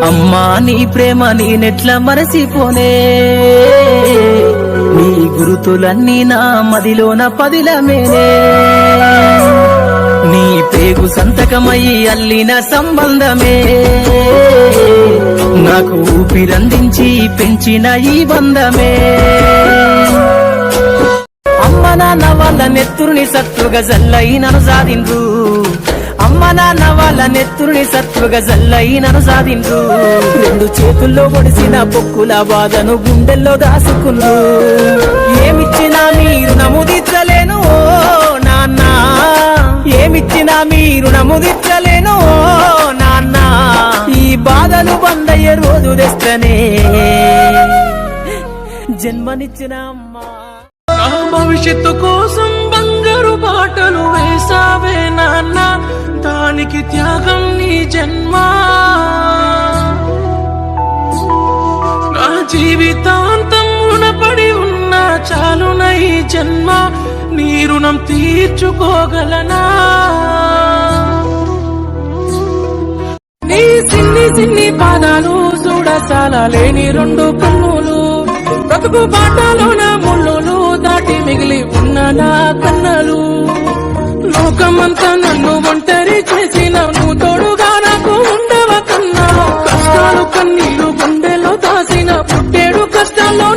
అమ్మా నీ ప్రేమ నేనెట్లా మరసిపోనే, నీ గురుతులన్నీ నా మదిలోన పదిలమేనే, నీ పేగు సంతకమయ్యి అల్లిన సంబంధమే, నాకు ఊపిరందించి పెంచిన ఈ బంధమే. అమ్మ నాన్న వాళ్ళ నెత్తురుని సత్తుగా జల్లయి నన్ను సాధిండ్రు, అమ్మ నాన్న వాళ్ళ నెత్తురుని సత్తుగా జల్లయి నన్ను సాధిండ్రు. రెండు చేతుల్లో ఒడిసిన పొక్కుల బాధను గుండెల్లో దాసుకుండ్రు. ఏమిచ్చినా మీరు నముదిచ్చలేను ఓ నాన్న, ఏమిచ్చినా మీరు నముదిచ్చలేను ఓ నాన్న. ఈ బాధను బందయ్యే రోజు తెస్తనే జన్మనిచ్చిన అమ్మా. నా భవిష్యత్తు కోసం బంగారు బాటలు వేసావే నాన్న, దానికి త్యాగం నీ జన్మ. నా జీవితాంతం రుణపడి ఉన్నా చాలున ఈ జన్మ, నీ రుణం తీర్చుకోగలనా. నీ సిన్ని సిన్ని పాదాలు చూడసాల లేని రెండు కన్నులు, బ్రతుకు బాటలోన ముళ్ళులు దాటి మిగిలి ఉన్న నా కన్నలు. లోకమంతా నన్ను ఒంటరి చేసిన నువ్వు తోడుగా నాకు ఉండవ కన్నా. కష్టాలు కన్నీళ్లు గుండెలో దాసిన పుట్టేడు కష్టాల్లో